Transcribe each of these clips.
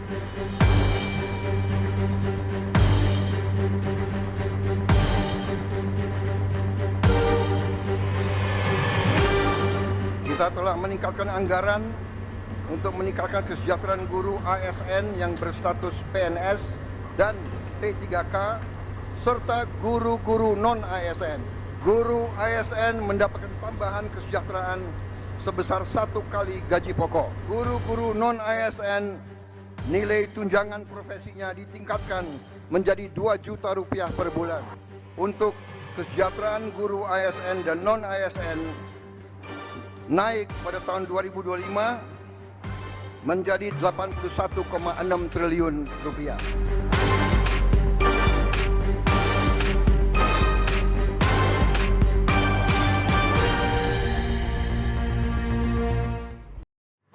Kita telah meningkatkan anggaran untuk meningkatkan kesejahteraan guru ASN yang berstatus PNS dan P3K serta guru-guru non-ASN. Guru ASN mendapatkan tambahan kesejahteraan sebesar 1 kali gaji pokok. Guru-guru non-ASN nilai tunjangan profesinya ditingkatkan menjadi Rp2 juta per bulan. Untuk kesejahteraan guru ASN dan non-ASN naik pada tahun 2025 menjadi Rp81,6 triliun.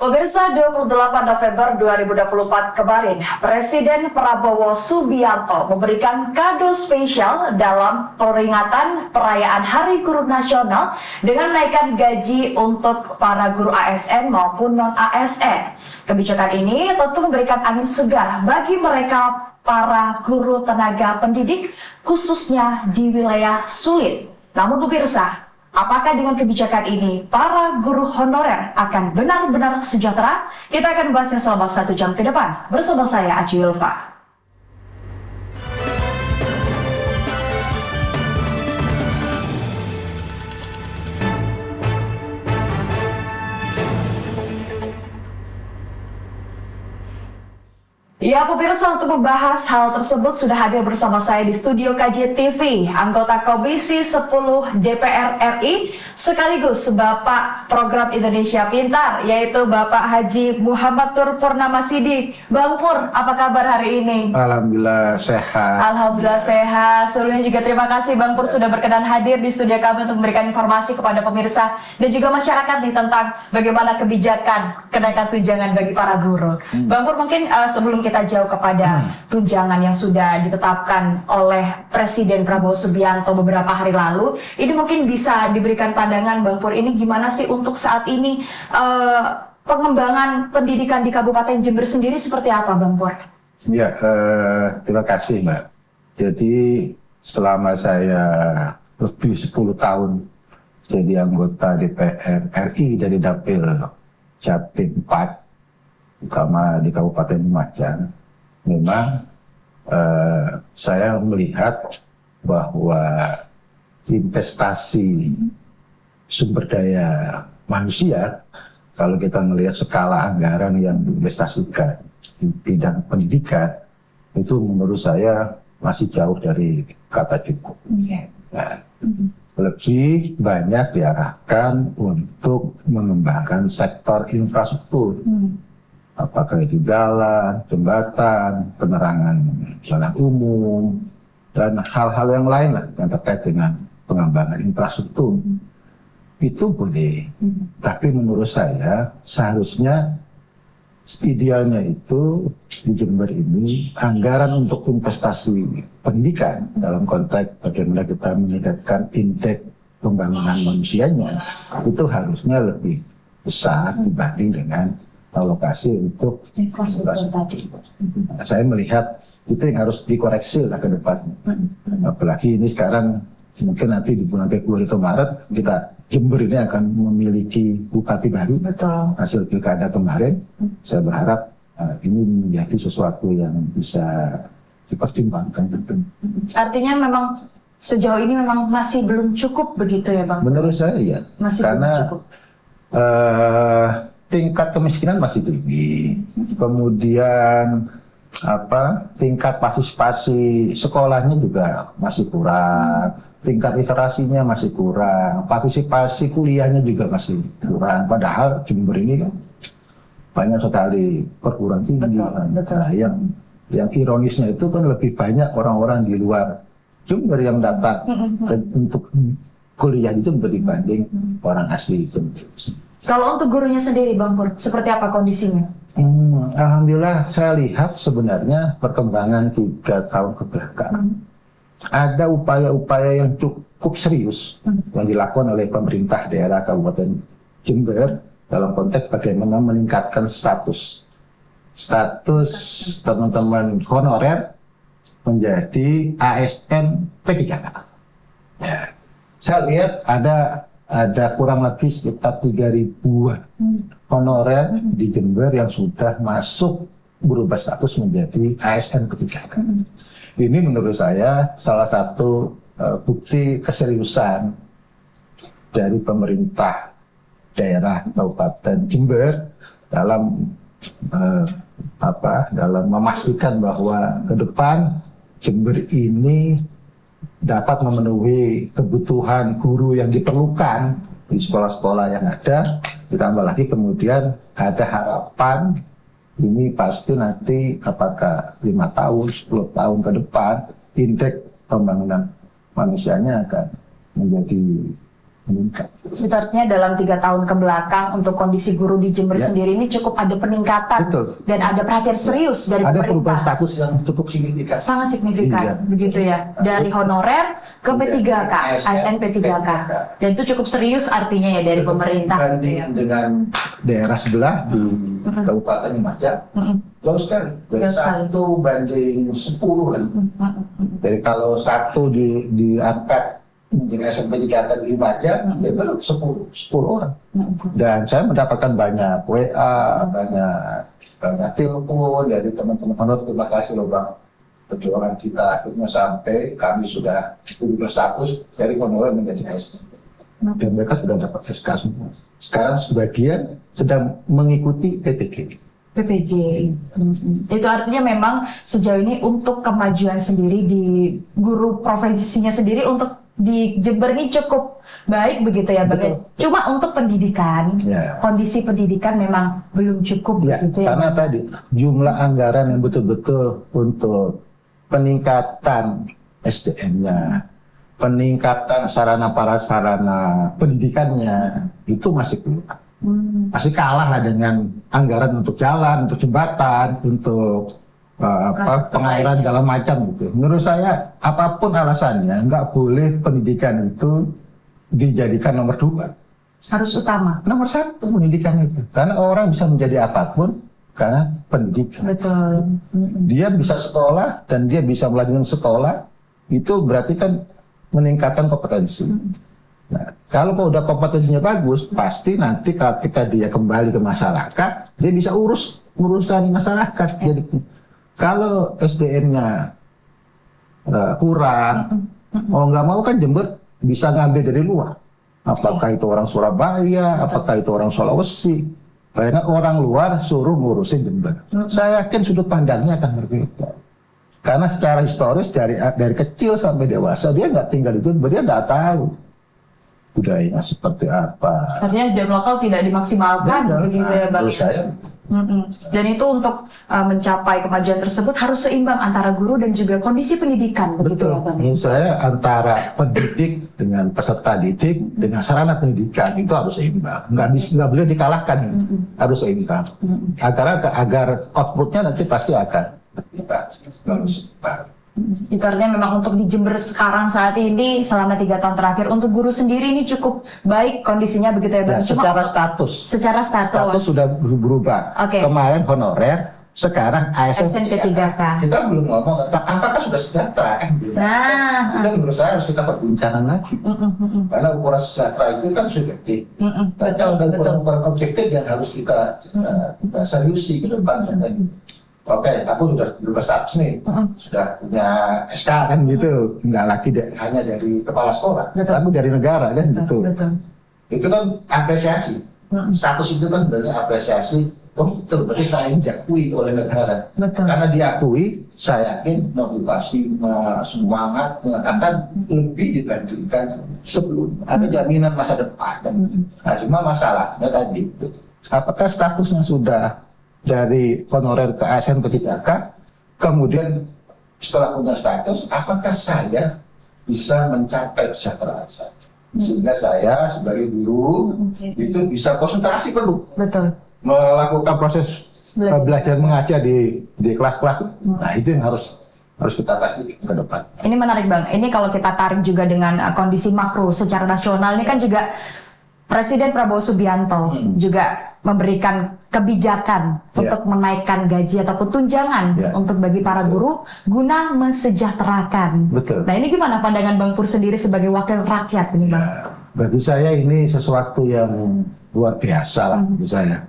Pemirsa, 28 November 2024 kemarin, Presiden Prabowo Subianto memberikan kado spesial dalam peringatan perayaan Hari Guru Nasional dengan menaikkan gaji untuk para guru ASN maupun non-ASN. Kebijakan ini tentu memberikan angin segar bagi mereka para guru tenaga pendidik, khususnya di wilayah sulit. Namun pemirsa, apakah dengan kebijakan ini para guru honorer akan benar-benar sejahtera? Kita akan membahasnya selama 1 jam ke depan bersama saya Aci Yulfa. Ya pemirsa, untuk membahas hal tersebut sudah hadir bersama saya di studio KJTV anggota Komisi 10 DPR RI sekaligus Bapak Program Indonesia Pintar, yaitu Bapak Haji Muhammad Tur Purnama Sidik. Bang Pur, apa kabar hari ini? Alhamdulillah sehat. Alhamdulillah sehat. Sebelumnya juga terima kasih Bang Pur sudah berkenan hadir di studio kami untuk memberikan informasi kepada pemirsa dan juga masyarakat nih tentang bagaimana kebijakan kenaikan tunjangan bagi para guru. Bang Pur, mungkin sebelum kita jauh kepada tunjangan yang sudah ditetapkan oleh Presiden Prabowo Subianto beberapa hari lalu, ini mungkin bisa diberikan pandangan Bang Pur, ini gimana sih untuk saat ini pengembangan pendidikan di Kabupaten Jember sendiri seperti apa Bang Pur? Ya, terima kasih Mbak. Jadi selama saya lebih 10 tahun jadi anggota DPR RI dari Dapil Jatim 4, terutama di Kabupaten Lumajang, memang saya melihat bahwa investasi sumber daya manusia, kalau kita melihat skala anggaran yang diinvestasikan di bidang pendidikan, itu menurut saya masih jauh dari kata cukup. Nah, lebih banyak diarahkan untuk mengembangkan sektor infrastruktur. Apakah itu jalan, jembatan, penerangan jalan umum, dan hal-hal yang lain lah yang terkait dengan pengembangan infrastruktur. Itu boleh, tapi menurut saya seharusnya idealnya itu di Jember ini anggaran untuk investasi pendidikan dalam konteks bagaimana kita meningkatkan indeks pembangunan manusianya itu harusnya lebih besar dibanding dengan alokasi untuk infrastruktur tadi. Saya melihat itu yang harus dikoreksi lah ke depan. Apalagi ini sekarang mungkin nanti di bulan Februari atau Maret kita Jember ini akan memiliki bupati baru. Betul. Hasil pilkada kemarin, saya berharap ini menjadi sesuatu yang bisa dipertimbangkan. Artinya memang sejauh ini memang masih belum cukup begitu ya Bang? Menurut saya ya. Masih karena belum cukup. Tingkat kemiskinan masih tinggi, kemudian tingkat partisipasi sekolahnya juga masih kurang, tingkat literasinya masih kurang, partisipasi kuliahnya juga masih kurang. Padahal Jember ini kan banyak sekali perguruan tinggi. Betul. Nah, yang ironisnya itu kan lebih banyak orang-orang di luar Jember yang datang untuk kuliah di Jember dibanding orang asli Jember. Kalau untuk gurunya sendiri Bang Pur, seperti apa kondisinya? Alhamdulillah saya lihat sebenarnya perkembangan 3 tahun kebelakang. Ada upaya-upaya yang cukup serius yang dilakukan oleh pemerintah daerah Kabupaten Jember dalam konteks bagaimana meningkatkan status status teman-teman honorer menjadi ASN P3K. Ya. Saya lihat ada kurang lebih sekitar 3.000-an honorer di Jember yang sudah masuk berubah status menjadi ASN P3K. Ini menurut saya salah satu bukti keseriusan dari pemerintah daerah Kabupaten Jember dalam dalam memastikan bahwa ke depan Jember ini dapat memenuhi kebutuhan guru yang diperlukan di sekolah-sekolah yang ada. Ditambah lagi kemudian ada harapan ini pasti nanti apakah 5 tahun, 10 tahun ke depan indeks pembangunan manusianya akan menjadi meningkat. Itu artinya dalam 3 tahun ke belakang untuk kondisi guru di Jember sendiri ini cukup ada peningkatan. Betul. Dan ada perhatian serius dari ada pemerintah. perubahan status yang cukup signifikan. Sangat signifikan, Iya. begitu ya. Dari honorer ke P3K, ASN P3K. Dan itu cukup serius artinya ya dari pemerintah. Banding dengan daerah sebelah di Kabupaten Lumajang, jauh sekali. Dari Jauh sekali. 1 banding 10 lah. Jadi kalau 1 diangkat menjadi SMP 3 di Lumajang, ya baru 10 orang. Dan saya mendapatkan banyak WA, banyak telepon dari teman-teman honor. Terima kasih loh Bang, perjuangan kita akhirnya sampai kami sudah berubah status dari honorer menjadi ASN. Dan mereka sudah dapat SK semua. Sekarang sebagian sedang mengikuti PPG. PPG. Itu artinya memang sejauh ini untuk kemajuan sendiri di guru profesinya sendiri untuk di Jember ini cukup baik begitu ya Bang. Betul. Cuma untuk pendidikan, kondisi pendidikan memang belum cukup begitu ya. Karena tadi jumlah anggaran yang betul-betul untuk peningkatan SDM-nya, peningkatan sarana prasarana pendidikannya itu masih kurang. Masih kalah lah dengan anggaran untuk jalan, untuk jembatan, untuk pengairan segala macam gitu. Menurut saya apapun alasannya nggak boleh pendidikan itu dijadikan nomor 2. Harus utama. Nomor 1 pendidikan itu. Karena orang bisa menjadi apapun karena pendidikan. Betul. Dia bisa sekolah dan dia bisa melanjutkan sekolah, itu berarti kan meningkatkan kompetensi. Nah, kalau udah kompetensinya bagus, pasti nanti ketika dia kembali ke masyarakat, dia bisa urusan masyarakat. Jadi kalau SDM-nya kurang, mau nggak mau kan Jember bisa ngambil dari luar. Apakah itu orang Surabaya, apakah itu orang Sulawesi. Banyak orang luar suruh ngurusin Jember. Saya yakin sudut pandangnya akan berbeda. Karena secara historis dari kecil sampai dewasa dia nggak tinggal di Jember, dia nggak tahu budayanya seperti apa. Artinya SDM lokal tidak dimaksimalkan begitu ya Bang. Menurut saya. Dan itu untuk mencapai kemajuan tersebut harus seimbang antara guru dan juga kondisi pendidikan begitu ya Bang. Menurut saya antara pendidik dengan peserta didik dengan sarana pendidikan itu harus seimbang. Nggak boleh dikalahkan. Harus seimbang. Agar outputnya nanti pasti akan bagus. Itu artinya memang untuk di Jember sekarang saat ini selama 3 tahun terakhir untuk guru sendiri ini cukup baik kondisinya begitu ya Bang. Ya, secara status sudah berubah. Kemarin honorer, sekarang ASN P3K. Kita belum ngomong apakah sudah sejahtera kan? Nah, itu menurut saya harus kita perbincangan lagi. Karena ukuran sejahtera itu kan subjektif. Betul. Ukuran objektif yang harus kita seriusi ke depan. Oke, aku sudah berubah status nih, sudah punya SK kan gitu, nggak lagi hanya dari kepala sekolah, tapi dari negara kan gitu. Itu kan apresiasi. Status itu kan sebenarnya apresiasi. Oh betul, berarti saya diakui oleh negara. Karena diakui, saya yakin motivasi, semangat akan lebih dibandingkan sebelum. Ada jaminan masa depan. Nah, cuma masalahnya tadi itu, apakah statusnya sudah dari honorer ke ASN P3K, kemudian setelah punya status, apakah saya bisa mencapai kesejahteraan saya? Sehingga saya sebagai guru itu bisa konsentrasi penuh. Melakukan proses belajar mengajar di kelas-kelas. Nah itu yang harus kita kasih ke depan. Ini menarik Bang, ini kalau kita tarik juga dengan kondisi makro secara nasional ini kan juga Presiden Prabowo Subianto juga memberikan kebijakan untuk menaikkan gaji ataupun tunjangan untuk bagi para guru guna mensejahterakan. Betul. Nah, ini gimana pandangan Bang Pur sendiri sebagai wakil rakyat ini, Bang? Bagi saya ini sesuatu yang luar biasa lah bagi saya.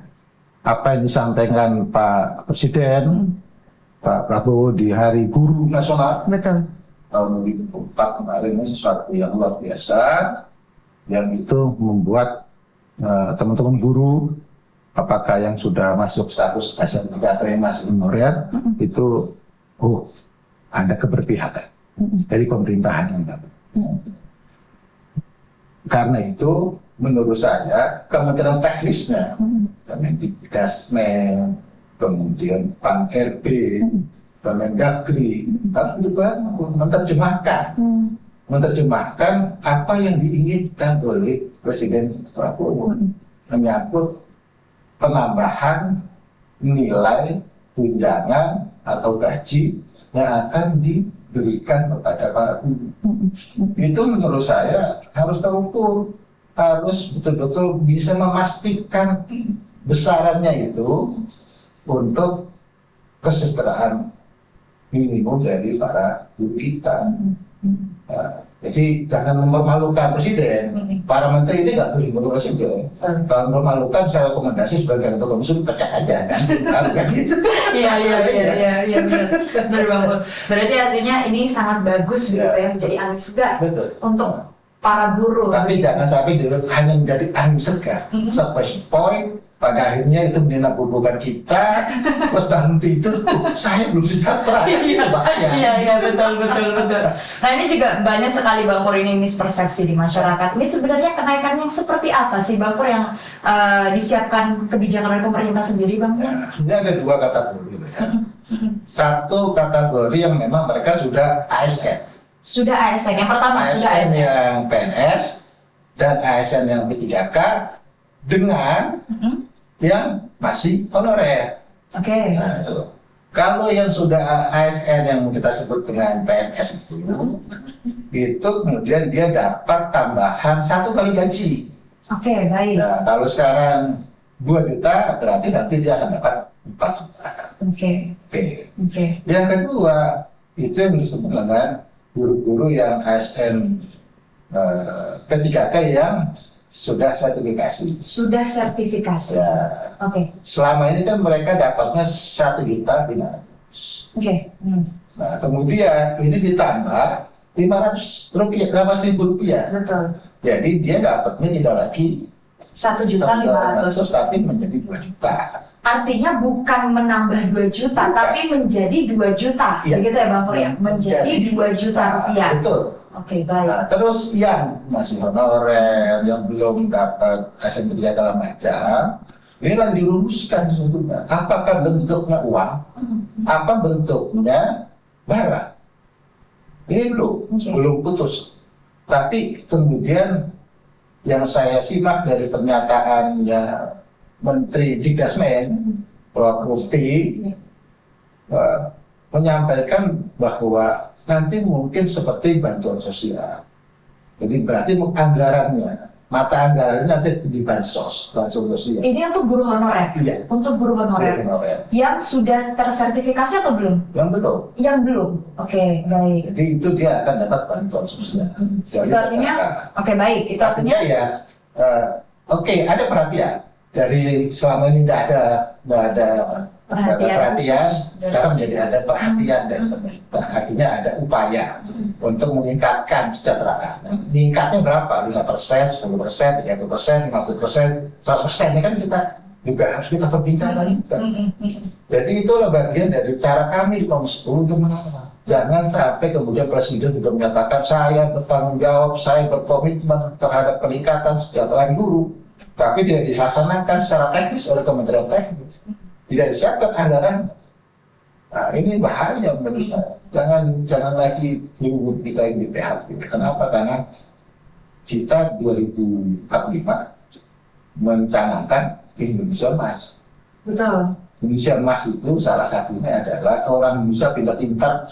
Apa yang disampaikan Pak Presiden, Pak Prabowo di Hari Guru Nasional Betul. tahun 2004 kemarin ini sesuatu yang luar biasa, yang itu membuat teman-teman guru, apakah yang sudah masuk status SMK atau yang masih honorer, itu ada keberpihakan dari pemerintahan yang baru. Karena itu menurut saya kementerian teknisnya, Kemendikbudristek, kemudian Pan-RB, Kemendagri, harus juga menerjemahkan apa yang diinginkan oleh Presiden Prabowo menyangkut penambahan nilai tunjangan atau gaji yang akan diberikan kepada para guru. Itu menurut saya harus terukur, harus betul-betul bisa memastikan besarannya itu untuk kesejahteraan minimum dari para guru kita. Jadi jangan mempermalukan Presiden. Para menteri ini nggak boleh mempermalukan Presiden. Kalau mempermalukan, saya rekomendasi sebagai ketua komisi pecat aja kan. Iya, benar Bang Pur. Berarti artinya ini sangat bagus gitu ya, menjadi angin segar untuk para guru. Tapi jangan sampai hanya menjadi angin segar. Sampai point pada akhirnya itu menakutkan kita, terus nanti itu saya belum sejahtera, itu bahaya. Iya, betul. Nah, ini juga banyak sekali Bang Pur ini mispersepsi di masyarakat. Ini sebenarnya kenaikan yang seperti apa sih Bang Pur yang disiapkan kebijakan oleh pemerintah sendiri, Bang Pur? Ini ada dua kategori ya. Satu kategori yang memang mereka sudah ASN. Sudah ASN, yang pertama sudah ASN. yang PNS dan ASN yang P3K dengan yang masih honorer. Oke. Nah, kalau yang sudah ASN yang kita sebut dengan PNS itu kemudian dia dapat tambahan 1 kali gaji. Oke, baik. Nah, kalau sekarang 2 juta berarti nanti dia akan dapat 4 juta. Oke. Yang kedua itu yang disebut dengan guru-guru yang ASN P3K yang sudah sertifikasi. Ya. Oke. Selama ini kan mereka dapatnya 1.500.000. Oke. Nah, kemudian ini ditambah 500 rupiah. Betul. Jadi dia dapatnya tidak lagi 1.500.000, tapi menjadi 2 juta. Artinya bukan menambah 2 juta, tapi menjadi 2 juta. Iya. Begitu ya Bang Pur ya? Menjadi 2 juta rupiah. Betul. Oke, baik. Nah, terus yang masih honorer, yang belum dapat SMK segala macam, ini lagi dirumuskan sebetulnya. Apakah bentuknya uang? Apa bentuknya barang? Ini belum putus. Tapi kemudian yang saya simak dari pernyataannya Menteri Dikdasmen, Prof. Mufti, menyampaikan bahwa nanti mungkin seperti bantuan sosial. Jadi berarti anggarannya, mata anggarannya nanti di bansos sosial. Ini untuk guru honorer? Iya. Untuk guru honorer. Yang sudah tersertifikasi atau belum? Yang belum. Oke, baik. Jadi itu dia akan dapat bantuan sosial. Itu artinya, oke, baik. Itu artinya ya, ada perhatian. Dari selama ini tidak ada perhatian, sekarang menjadi ada perhatian dari pemerintah. Artinya ada upaya untuk meningkatkan kesejahteraan. Meningkatnya berapa? 5%, 10%, 30%, 50%, 100%. Ini kan kita juga harus kita perbincangkan juga. Jadi itulah bagian dari cara kami di Komisi 10 untuk mengawal. Jangan sampai kemudian Presiden sudah menyatakan saya bertanggung jawab, saya berkomitmen terhadap peningkatan kesejahteraan guru, tapi tidak dilaksanakan secara teknis oleh Kementerian Teknis. Tidak disiapkan anggaran. Nah, ini bahaya menurut saya. Jangan lagi guru kita yang di PHP. Kenapa? Karena kita 2045 mencanangkan Indonesia Emas. Betul. Indonesia Emas itu salah satunya adalah orang Indonesia pintar-pintar,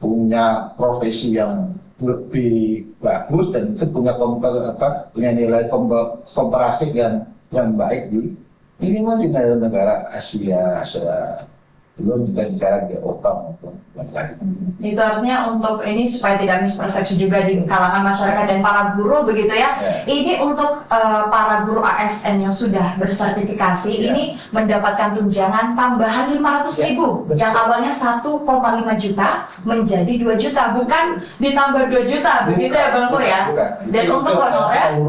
punya profesi yang lebih bagus dan itu punya punya nilai komparatif yang baik di minimal di negara Asia belum kita bicara di Eropa maupun yang lain. Itu artinya untuk ini supaya tidak mispersepsi juga di kalangan masyarakat dan para guru begitu ya. Ini untuk para guru ASN yang sudah bersertifikasi ini mendapatkan tunjangan tambahan 500.000 yang awalnya 1,5 juta menjadi 2 juta, bukan ditambah 2 juta begitu ya Bang Pur ya. Dan itu untuk honorer,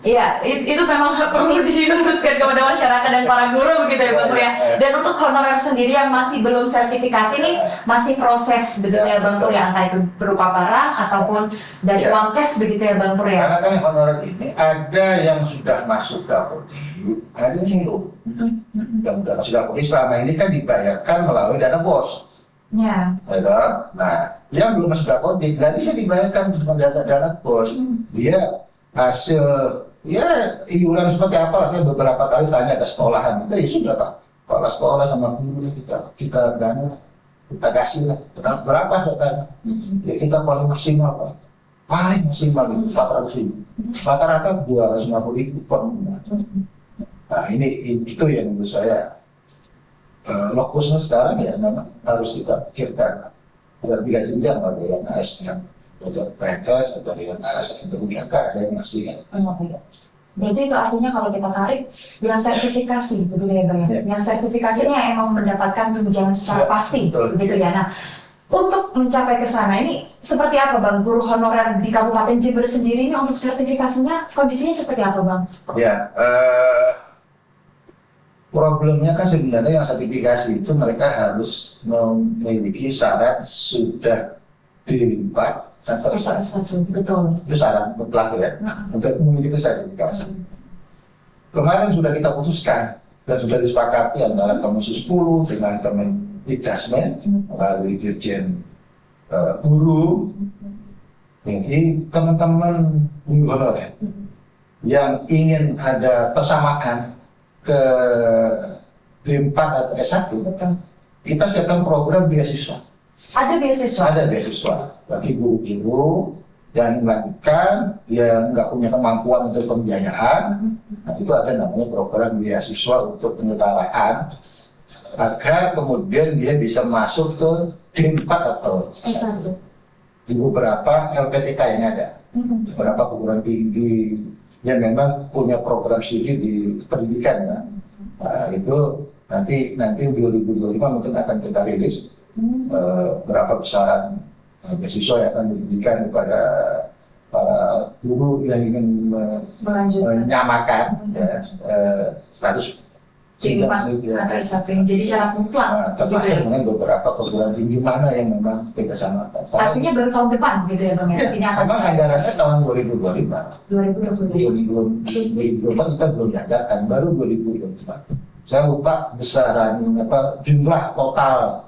iya itu memang perlu diluruskan kepada masyarakat dan para guru begitu ya Bang Pur ya. Dan untuk honorer sendiri yang masih belum sertifikasi ini masih proses begitu ya Bang Pur ya, entah itu berupa barang ataupun dari uang cash begitu ya Bang Pur ya. Karena kan honorer ini ada yang sudah masuk Dapodi, ada yang belum. Yang sudah masuk Dapodi selama ini kan dibayarkan melalui dana BOS. Ya. Nah, yang belum masuk Dapodi nggak bisa dibayarkan dengan dana BOS. Dia hasil ya iuran seperti apa? Saya beberapa kali tanya ke sekolahan, itu ya sudah Pak. Sekolah sama guru kita dana kita kasih lah. Berapa kata? Ya kita paling maksimal Pak. Paling maksimal itu 400.000. Rata-rata 250.000 per bulan. Nah itu yang menurut saya lokusnya sekarang ya memang harus kita pikirkan. Ada 3 jenjang, ada yang ASN, ada PNS, ada yang ASN BUMK, ada yang masih. Berarti itu artinya kalau kita tarik yang sertifikasi begitu ya Bang ya. Yang sertifikasinya emang mendapatkan tunjangan secara pasti begitu ya. Nah, untuk mencapai ke sana ini seperti apa Bang? Guru honorer di Kabupaten Jember sendiri ini untuk sertifikasinya kondisinya seperti apa Bang? Ya, problemnya kan sebenarnya yang sertifikasi itu mereka harus memiliki syarat sudah dilipat atau satu, betul. Itu syarat mutlak ya untuk memiliki sertifikasi. Kemarin sudah kita putuskan dan sudah disepakati antara Komisi 10 dengan Kemendikdasmen melalui Dirjen Guru. Ini teman-teman guru honorer yang ingin ada persamaan ke D4 atau S1, kita siapkan program beasiswa. Ada beasiswa? Ada beasiswa bagi guru-guru yang melanjutkan, yang nggak punya kemampuan untuk pembiayaan. Nah, itu ada namanya program beasiswa untuk penyetaraan agar kemudian dia bisa masuk ke D4 atau S1 di beberapa LPTK yang ada, beberapa perguruan tinggi yang memang punya program studi di pendidikan ya. Nah, itu nanti 2025 mungkin akan kita rilis berapa besaran beasiswa yang akan diberikan kepada para guru yang ingin menyamakan status D4 atau S1. Jadi syarat mutlak. Termasuk dengan beberapa perguruan tinggi mana yang memang kita samakan. Artinya baru tahun depan gitu ya Bang ya? Ini akan memang anggarannya tahun 2025. 2024 kita belum dianggarkan, baru 2025. Saya lupa besaran jumlah total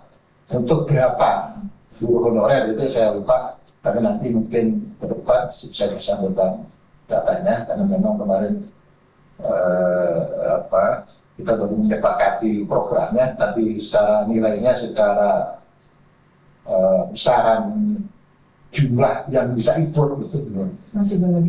untuk berapa guru honorer itu saya lupa, tapi nanti mungkin ke depan saya bisa tentang datanya karena memang kemarin kita baru menyepakati programnya, tapi secara nilainya, secara besaran jumlah yang bisa ikut itu belum. Masih belum.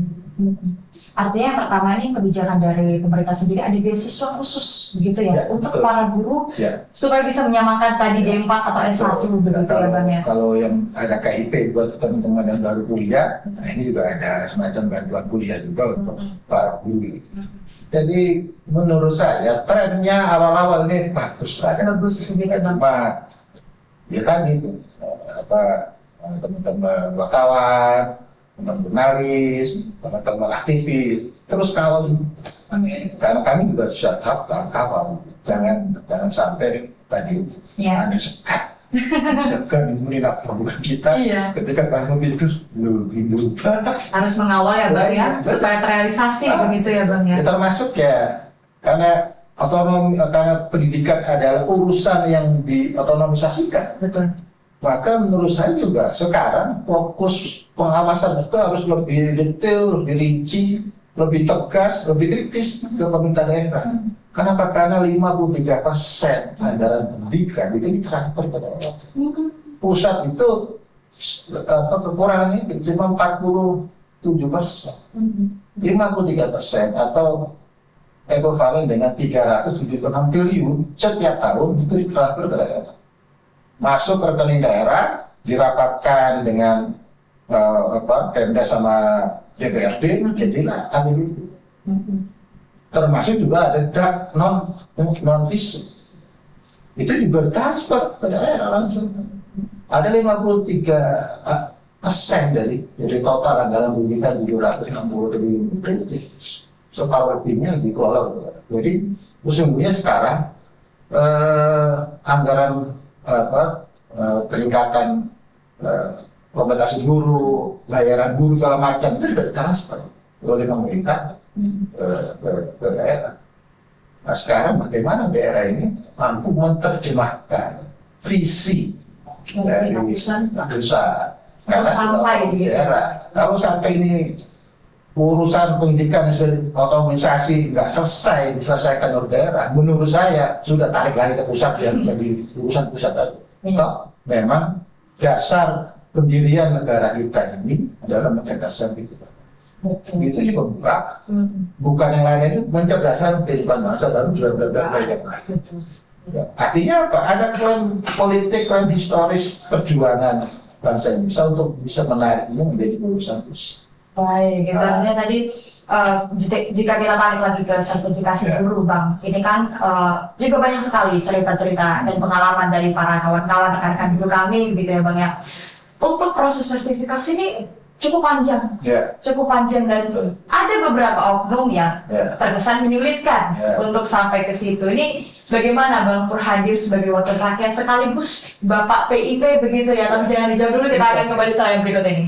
Artinya yang pertama ini kebijakan dari pemerintah sendiri ada beasiswa khusus begitu ya, untuk para guru supaya bisa menyamakan tadi D4 atau S1 begitu ya Bang ya. Kalau yang ada KIP buat teman-teman yang baru kuliah, nah ini juga ada semacam bantuan kuliah juga untuk para guru. Jadi menurut saya trennya awal-awal ini bagus banget. Bagus begitu Bang. Ya kan itu teman-teman wartawan, teman jurnalis, teman-teman aktivis, terus kawal. Karena kami juga siap kawal. Jangan sampai tadi ada sekat menginap program kita. Ketika bangun itu belum harus mengawal ya Bang ya, supaya terrealisasi begitu ya Bang ya. Termasuk ya karena karena pendidikan adalah urusan yang diotonomisasikan. Betul. Maka menurut saya juga sekarang fokus pengawasan itu harus lebih detail, lebih rinci, lebih tegas, lebih kritis ke pemerintah daerah. Kenapa? Karena 53% anggaran pendidikan itu ditransfer ke daerah. Pusat itu kekurangannya cuma 47%, 53% atau ekivalen dengan 376 triliun setiap tahun itu ditransfer ke daerah. Masuk ke rekening daerah, dirapatkan dengan Pemda sama DPRD, jadilah APBD. Termasuk juga ada dak non fisik. Itu juga transfer ke daerah langsung. Ada 53% dari total anggaran pendidikan 760 triliun itu separuh lebihnya dikelola. Jadi sesungguhnya sekarang anggaran peningkatan kompensasi guru, bayaran guru segala macam itu sudah ditransfer oleh pemerintah ke daerah. Nah sekarang bagaimana daerah ini mampu menerjemahkan visi dari pusat sampai di daerah. Kalau sampai ini urusan pendidikan otomatisasi nggak selesai diselesaikan oleh daerah, menurut saya sudah tarik lagi ke pusat yang jadi urusan pusat tadi. Memang dasar pendirian negara kita ini adalah mencerdaskan kehidupan. Itu juga bukan yang lain itu mencerdaskan kehidupan bangsa dan bla yang lain. Artinya apa? Ada klaim politik, klaim historis perjuangan bangsa Indonesia untuk bisa menariknya menjadi urusan pusat. Baik, artinya tadi jika kita tarik lagi ke sertifikasi guru, Bang, ini kan juga banyak sekali cerita-cerita dan pengalaman dari para kawan-kawan rekan-rekan guru kami, begitu ya, Bang ya. Untuk proses sertifikasi ini cukup panjang, cukup panjang dan ada beberapa oknum yang terkesan menyulitkan untuk sampai ke situ. Ini bagaimana Bang Pur hadir sebagai wakil rakyat sekaligus Bapak PIP begitu ya? Tapi jangan dijawab dulu, kita akan kembali setelah yang berikut ini.